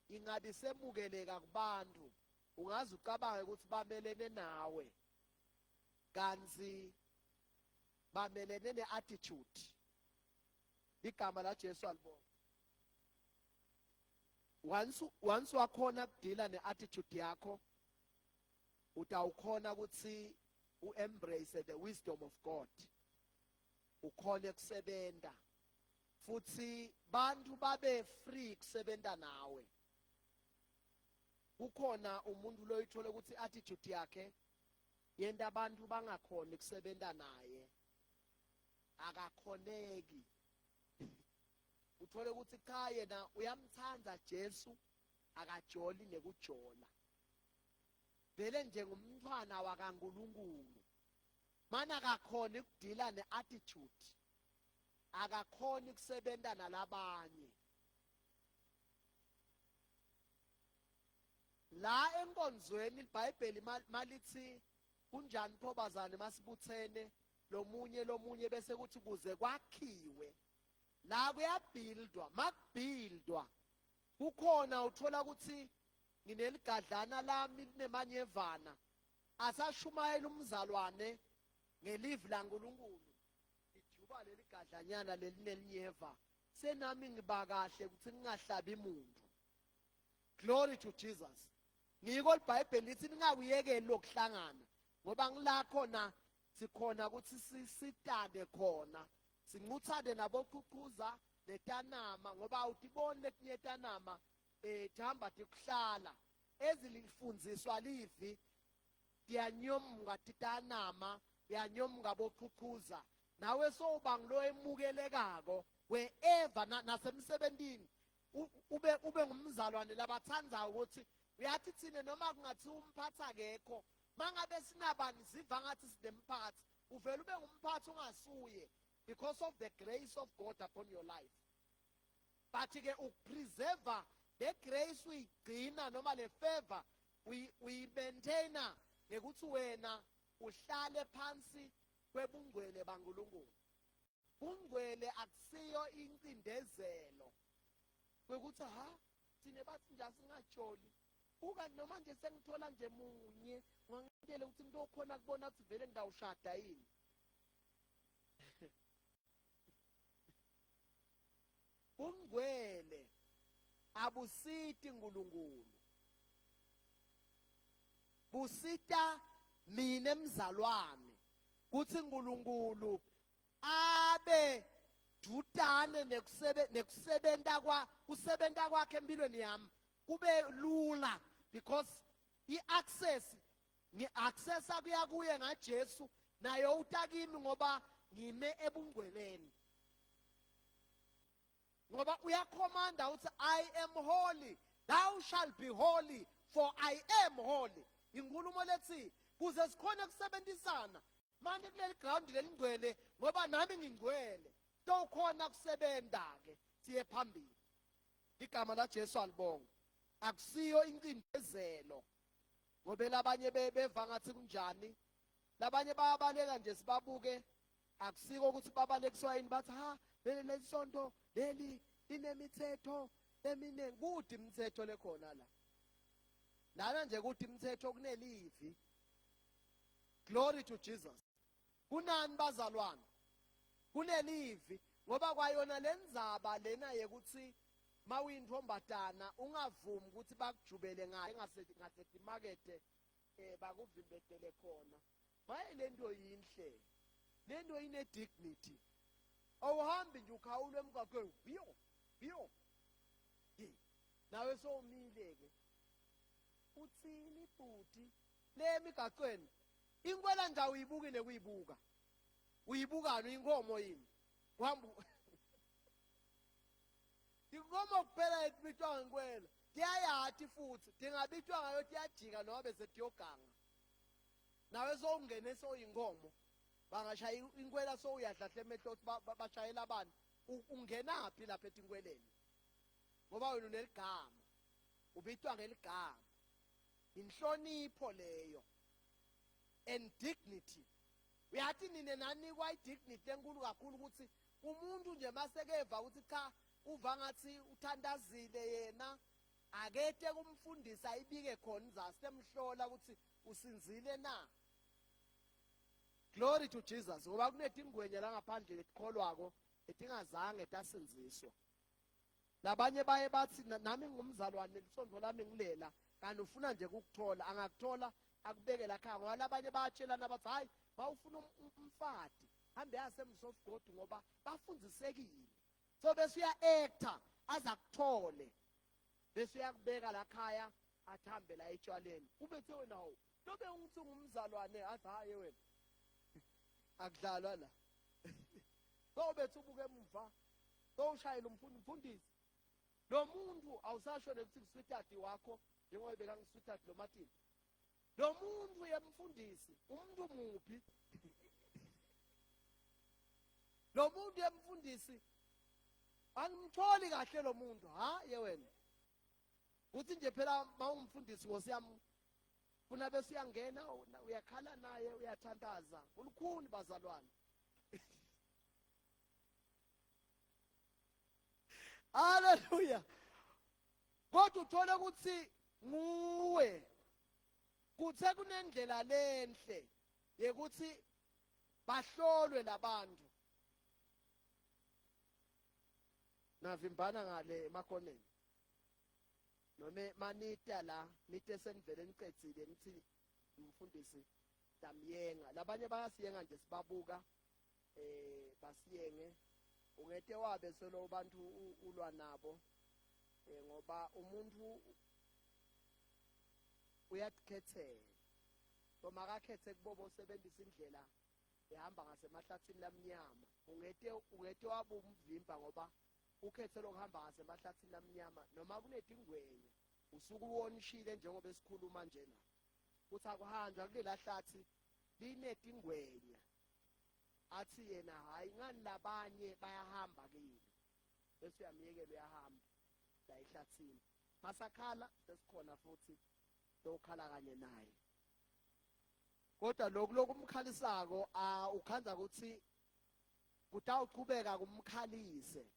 ingabe semukeleka kubantu, ungaze ucabange ukuthi bamelene nawe kanzi bamelene ne-attitude. Igama la Jesu alibona. Once wakhona kudila ne-attitude yakho utawukhona ukuthi u-embrace the wisdom of God, ukhone kusebenta futhi bantu babe free kusebenta nawe. Kukhona umuntu loyithole ukuthi attitude yakhe yenta abantu bangakhoni kusebenta naye, akakhoneki. Uthole ukuthi cha yena uyamthanda Jesu akajoli nekujola. Vele njengomntwana wakaNkulunkulu mana akakhoni ukudila ne-attitude, akakhoni kusebenta nalabanye. La enkonzweni iBhayibheli malithi kunjani phobazane masibuthene lomunye bese kuthi kuze kwakhiwe. La kuyabhildwa, makubhildwa kukhona uthola ukuthi ngineligadlana lami linemanyevana asashumayela umzalwane ngelivi laNkulunkulu ijuba leli gadlanyana lelinelinyeva senami ngiba kahle ukuthi ngingahlabi umuntu. Glory to Jesus. Ngiko iBhayibheli lithi ningakuyekeli lokuhlangana ngoba ngilakhona sikhona ukuthi sitade khona sinquthane nabokuquza letanama ngoba utibone letinye tanama thihamba tikuhlala ezilifundziswa livi tiyanyomuka titanama yanyomuka bochuchuza nawe soba ngilo emukelekako wherever nasemsebentini ube ngumzalwane labathandayo ukuthi uyathi thina noma kungathi umphathi akekho mangabe sinabani ziva ngathi sinemphathi uvela ube ngumphathi ungasuye because of the grace of God upon your life. But ke ukupreserve the grace uyigcina noma le favor uyimaintaina ngekuthi wena uhlale phansi kwebungcwele baNkulunkulu. Ungcwele akusiyo incindezelo kwekuthi thine bathi nje singajoli uka noma nje sengithola nje munye ngangitshele ukuthi into okhona kubona ukuthi vele ngidawushada yini. Ungcwele abusiti uNkulunkulu, busita mina emzalwane kuthi uNkulunkulu abe dutane kusebenta kwakhe empilweni yami kube lula because i-access ngi-accessa kuye ngaJesu nayo utakimi ngoba ngime ebungcweleni. Ngoba uyakhomanda uthi I am holy, thou shalt be holy, for I am holy. Inkulumo lethi kuze sikhona kusebenzisana manje kuleli ground lelingcwele ngoba nami ngingcwele tokhona kusebenta ke siye phambili. Igama la Jesu alibonga. Akusiyo incindezelo ngoba labanye beva ngathi kunjani, labanye bayabaleka nje sibabuke akusiko ukuthi babalekiswa yini bathi leli sonto leli linemithetho eminingi. Kuthi imithetho lekhona la lana nje kuthi imithetho kunelivi. Glory to Jesus. Kunani bazalwane? Kunelivi ngoba kwayona lenzaba lena yekuthi mawuyintombatana ungavumi ukuthi bakujubele ngayo ngasethi market bakuvimbetele khona. Maye lento yinhle, lento ine dignity. Awuhambi nje ukhawula emgaqweni biyo nawe sowumile ke uthini futhi le emigaqweni inkwela nje uyibuki nekuyibuka uyibukani inkomo yini uhamba inkomo kuphela etibitwa ngenkwela tiyayathi futhi dingabitwa ngayo tiyajika noma bese tiyoganga nawe sowungene soyinkomo bangashaya inkwela sowuyadlahle emehlo ukuthi bashayela abantu ungenaphi lapha etinkweleni ngoba wena uneligama ubitwa ngeligama. Inhlonipho leyo and dignity. Uyathi nine nanikwa idignity enkulu kakhulu ukuthi umuntu nje masekeva ukuthi cha uva ngathi uthandazile yena akete kumfundisa ibike khona izase emhlola ukuthi usinzile na. Glory to Jesus. Ngoba kunetingwenya la ngaphandle letikholwako etingazange tasinziswa. Labanye baye bathi nami ngumzalwane lisondo lami ngilela kanti ufuna nje ukukuthola angakuthola akubeke la khaya. Ngoba labanye bayatshelana bathi hayi bawufuna umfati hambe yasemsofgodi ngoba bafundisekile. So bese uya-actor aza kuthole bese uyakubeka la khaya athambe la etshwaleni ubethe wena hawu lobe ungithi ngumzalwane athi hayi wena akudlalwa la. So bethu ubuke emuva so ushayela umfundisi lo muntu awusasho ukuthi sweetheart wakho njengoba beka ngisweetheart lo Martin lo muntu yemfundisi umuntu muphi lo muntu yemfundisi angimtholi kahle lo muntu ye wena uthi nje phela mawumfundisi ngosiyami funa bese uyangena uyakhala naye uyathandaza ulukhuni bazalwane. Hallelujah. Kodwa uthole ukuthi nguwe kuthe kunendlela lenhle yekuthi bahlolwe labantu navimbana ngale emakhoneni noma manita la nite senivele nicedzile nithi umfundisi damyenga labanye bayasiyenga nje sibabuka basiyenge ungete wabe solo bantu ulwa nabo ngoba umuntu uyatikhethela so makakhethe kubo osebenzisa indlela ehamba ngasemahlathini lamnyama. Ungete waba umvimba ngoba ukhethe lokuhamba ngasemahlathini lamnyama noma kunedingwenye usuku uwonishile njengoba esikhuluma nje la. Uthi akuhanjwa kulela hlathi linedingwenya. Athi yena hayi ngani labanye bayahamba kini. Bese uyamyekela uyahamba la ehlathini. Masakhala sesikhona futhi lokhala kanye naye. Kodwa lokhu umkhalisako ukhanza ukuthi kutawuqhubeka kumkhalise.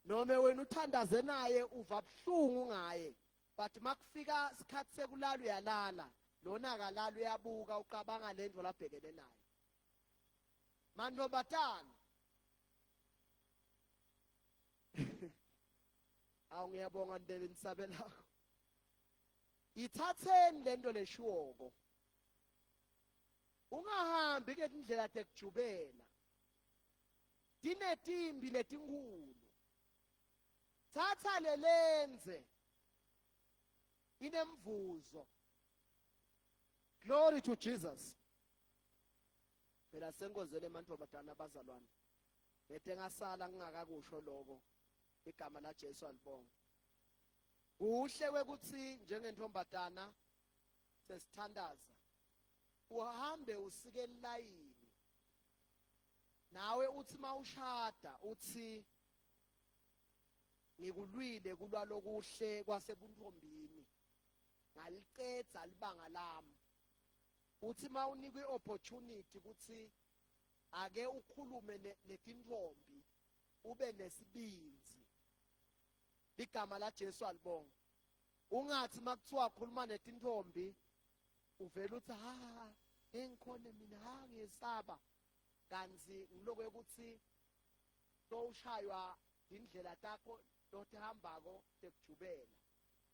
Noma wena uthandaze naye uva buhlungu ngaye, but makufika isikhathi sekulala uyalala, lona akalala uyabuka uqabanga lento labhekene naye. Mantombazana awu ngiyabonga ndebe nisabelako. Ithatheni lento leshuwoko. Ungahambi ke indlela tekujubela. Dinetimbi letinkulu. Thatha lelenze inemvuzo. Glory to Jesus. Phela senkozele mantombazana abazalwane. Bethe ngasala ngingakakusho lokho. Igama la Jesu alibonga. Kuhle kwekuthi njengentombazana sesithandaza uhambe usike line. Nawe uthi mawushada uthi ngikulwile kulwa lokuhle kwasebuntombini. Ngaliqedza libanga lami. Uthi mawunikwe opportunity ukuthi ake ukhulume netintombi ube nesibinzi. Igama la Jesu alibonga. Ungathi makuthiwa khuluma netintombi uvela uthi engikhona mina ngiyesaba. Kanzi ngiloko ukuthi sowushaywa indlela takho lotihambako tekujubela.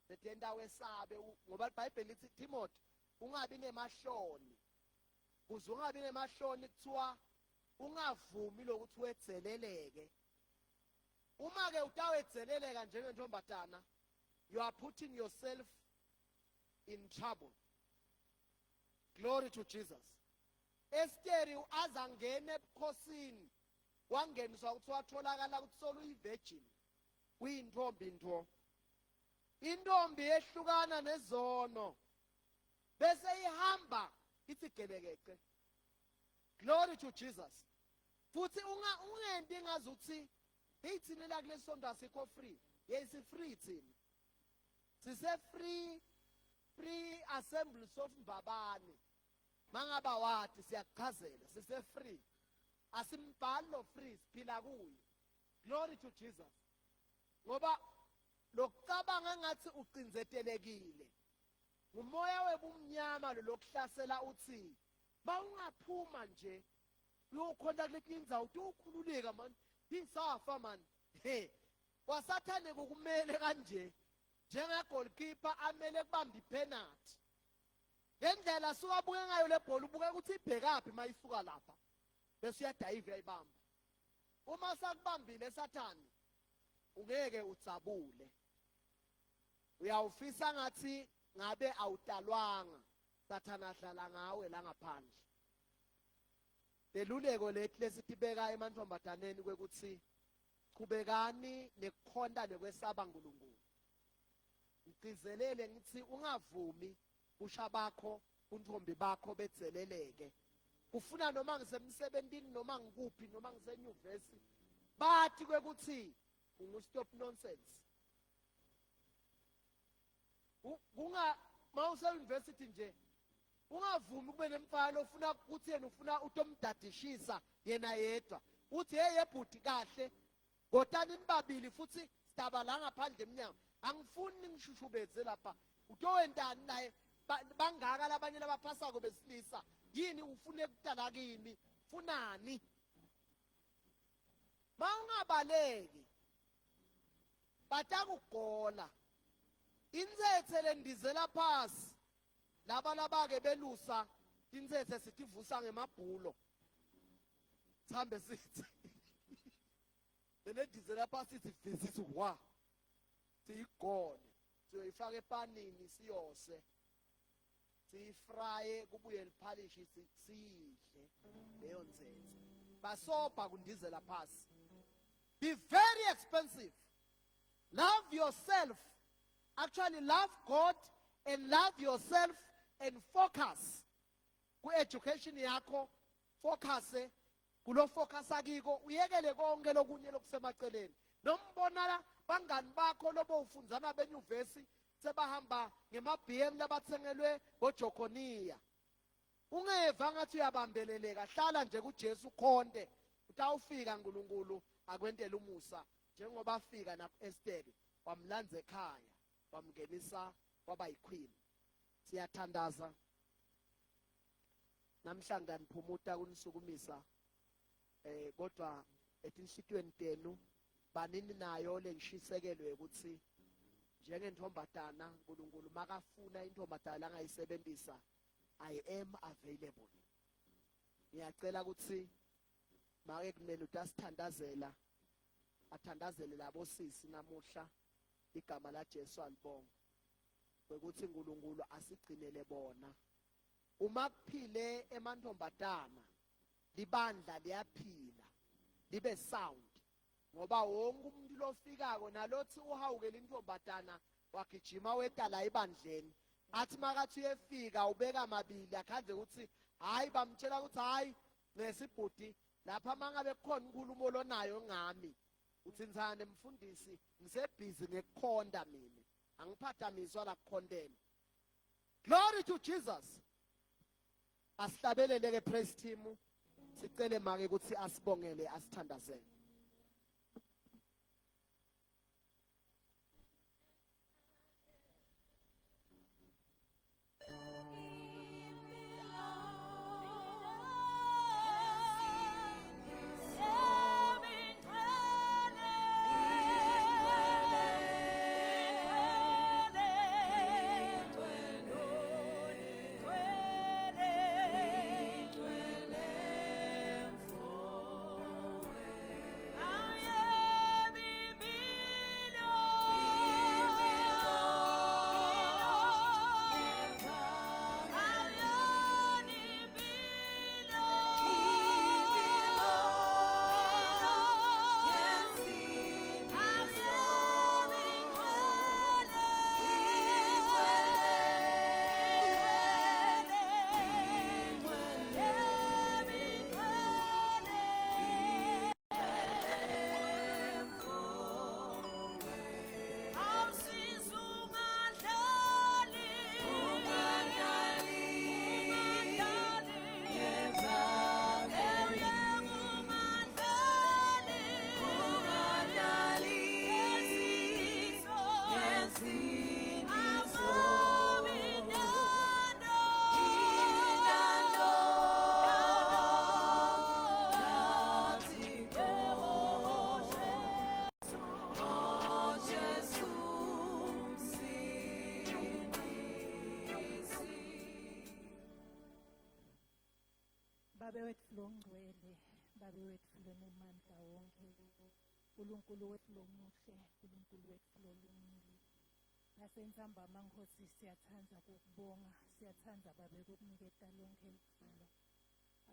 Setenda wesabe ngoba iBhayibheli lithi Timothy ungabi nemahloni. Kuze ungabi nemahloni kuthiwa ungavumi lokuthi wetheleleke. Uma ke utawetheleleka njengentombazana, you are putting yourself in trouble. Glory to Jesus. Esther azangene ebukhosini wangeniswa ukuthi watholakala ukuthi solo uyivirgin uyintombi nto. Intombi ehlukana nezono bese ihamba ithi gelekeke. Glory to Jesus. Futhi ungendi ngazuthi ithini la kule sonto asikho free. Yes, free thini. Sise free assemblies of Mbabane. Mangaba wathi siyachazela sise free. Asimbhalo free siphila kuye. Glory to Jesus. Ngoba lokucabanga ngathi ucinzetelekile. Umoya webumnyama lokuhlasela uthi bawungaphuma nje uyokhonda kulekinza ukhululeka man. Isafa man. Wasathane kukumele kanje. Njenga goalkeeper amele kubamba ipenalty. Ngendlela sukabuke ngayo le bhola ubuke ukuthi ibhekaphi mayisuka lapha. Bese uyadive uyayibamba. Uma sakubambile sathane ungeke utsabule. Uyawufisa ngathi ngabe awutalwanga. Sathana ahlala ngawe la ngaphandle. Leluleko lethi lesithibeka emantombazaneni kwekuthi qhubekani nekukhonda nekwesaba uNkulunkulu. Ngicizelele ngithi ungavumi usha bakho untombi bakho betheleleke. Ufuna noma ngisemsebentini noma ngikuphi noma ngisenyuvesi bathi kwekuthi ungustop nonsense. Mawuse university nje ungavumi kube nemfana ofuna ukuthi yena ufuna utomdadishisa yena yedwa. Uthi yebhuti kahle ngotani nibabili futhi sidaba la ngaphandle eminyango. Angifuni ngishushubeze lapha. Utowendani naye bangaka labanye labaphasako besilisa. Yini ufune ukudala kimi? Funani? Mawungabaleki batakugola. Inzethe lendizela phasi. Laba ke belusa inzethe sitivusa ngemabhulo. Thambe sithi. Lendizela phasi sithi wa. Siyigone. Siyoyifaka epanini siyose. siyifraye kubuye liphalishi siyidle leyo nzenze basobha kundizela phasi. Be very expensive. Love yourself. Actually love God and love yourself and focus ku education yakho. Focus kulo focus akiko uyekele konke lokunye lokusemaceleni. Nombona bangani bakho lobo ufundzana benyuvesi sebahamba ngema-BM labathengelwe boJokhoniya. Ungeva ngathi uyabambeleleka, hlala nje kuJesu khonde. Utawufika uNkulunkulu akwentela umusa njengoba afika nakuEsteri wamlandza ekhaya wamngenisa waba yiqueen. Siyathandaza namhlanje aniphumuta kunisukumisa kodwa etinhlitweni tenu banini nayo lengishisekelo ukuthi njengentombatana uNkulunkulu makafuna intombatana angayisebenzisa I am available. Ngiyacela ukuthi make kumele utasithandazela athandazele labo sisi namuhla igama la Jesu alibonga ukuthi uNkulunkulu asigcinele bona. Uma kuphile emantombatana libandla liyaphila libe sound ngoba wonke umuntu lofikako nalothi uhawukela intombatana wagijima wetala ibandleni athi makathi uyefika ubeka mabili akhandle ukuthi hayi bamtshela ukuthi hayi nesibhudi lapha mangabe kukhona inkulumo lonayo ngami uthi nzane mfundisi ngisebhizi ngekukhonda mina angiphathamiswa la kukhondela. Glory to Jesus. Asihlabelele ke praise team sicele make ukuthi asibongele asithandazele. Babe wethu longcwele, babe wethu lonomandla wonke, uNkulunkulu wethu lomuhle, uNkulunkulu wethu lolungile. Nasentsamba amankosi siyathanda ukubonga, siyathanda babe ukuniketa lonke ilizwe.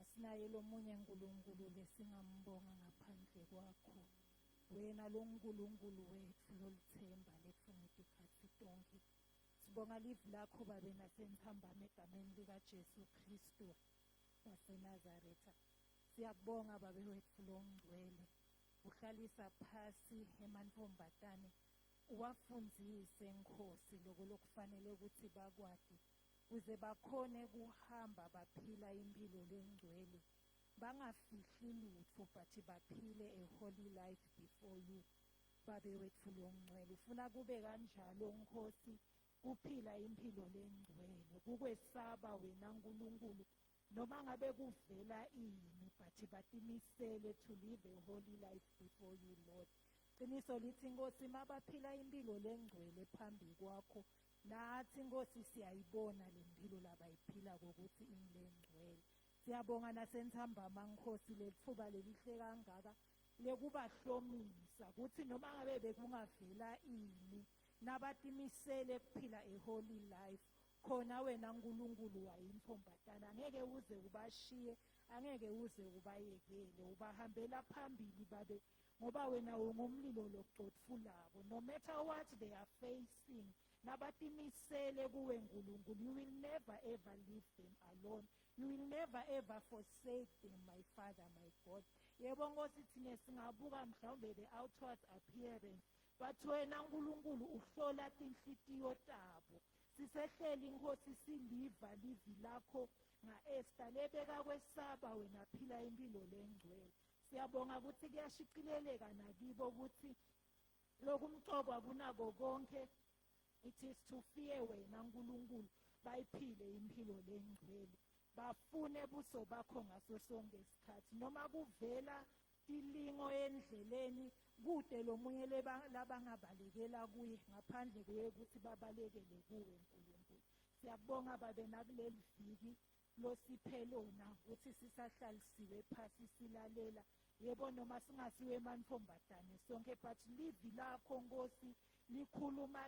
Asinaye lomunye uNkulunkulu lesingambonga ngaphandle kwakho. Wena lo uNkulunkulu wethu lolithemba lethu ngezikhathi zonke. Sibonga livu lakho babe nasentsamba egameni lika Jesu Kristu waseNazaretha. Siyabonga babe wethu longcwele. Uhlalisa phasi emantombatane uwafundzise Nkosi lokho lokufanele ukuthi bakwadi kuze bakhone kuhamba baphila impilo lengcwele bangafihli lutho but baphile a holy life before you. Babe wethu longcwele ufuna kube kanjalo Nkosi kuphila impilo lengcwele kukwesaba wena Nkulunkulu noma ngabe kuvela ini but batimisele to live a holy life before you Lord. Qiniso lithi Nkosi mabaphila impilo lengcwele phambi kwakho nathi Nkosi siyayibona lempilo labayiphila ukuthi ingcwele. Siyabonga nasentsambama Nkosi lethuba lelihle kangaka lekubahlomisa ukuthi noma ngabe bekungavela ini nabatimisele kuphila a holy life khona wena nkulunkulu wayimphombatana angeke uze ubashiye angeke uze ubayekele ubahambela phambili babe ngoba wena ungumlilo logcotfulako no matter what they are facing nabatimisele kuwe nkulunkulu you will never ever leave them alone you will never ever forsake them my father my god yebo Nkosi thina singabuka mhlawumbe the outward appearance but wena nkulunkulu uhlola tinhlitiyo tabo sisehleli Nkosi siliva livi lakho nga-Esther lebeka kwesaba wena phila impilo lengcwele siyabonga ukuthi kuyashicileleka nakibo ukuthi lokhu mcoko kunako konke it is to fear wena nkulunkulu bayiphile impilo lengcwele bafune buso bakho ngaso sonke isikhathi noma kuvela ilingo endleleni kude lomunye labangabalekela kuye ngaphandle kuye ukuthi babalekele kuwe nkulunkulu siyabonga babe nakuleli viki losiphe lona ukuthi sisahlalisiwe phasi silalela yebo noma singasiwe emantombazane sonke but livi lakho Nkosi likhuluma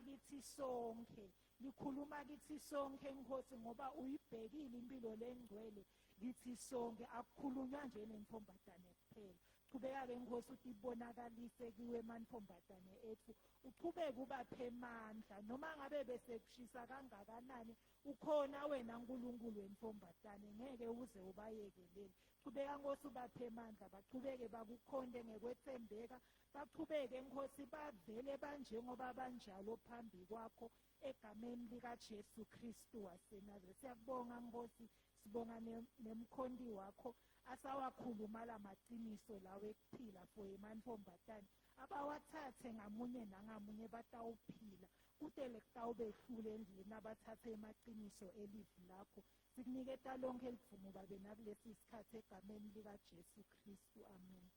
kithi sonke Nkosi ngoba uyibhekile impilo lengcwele kithi sonke akukhulunywa nje nentombazane kuphela qhubeka-ke Nkosi ukuthi ibonakalise kuwe emantombazane ethu uqhubeke ubaphe amandla noma ngabe besekushisa kangakanani ukhona wena nkulunkulu wentombazane ngeke uze ubayekelele qhubeka Nkosi ubaphe amandla baqhubeke bakukhonde ngekwethembeka baqhubeke Nkosi bavele banjengoba banjalo phambi kwakho egameni likaJesu Kristu waseNazaretha siyakubonga Nkosi sibonga nemkhondi wakho asawakhuluma lamaqiniso lawe ekuphila for emantombazane abawathathe ngamunye nangamunye batawuphila kutele kutawubehlule endlini abathathe emaqiniso elivi lakho sikuniketa lonke elivumo babe nakulesi sikhathi egameni likaJesu Kristu amen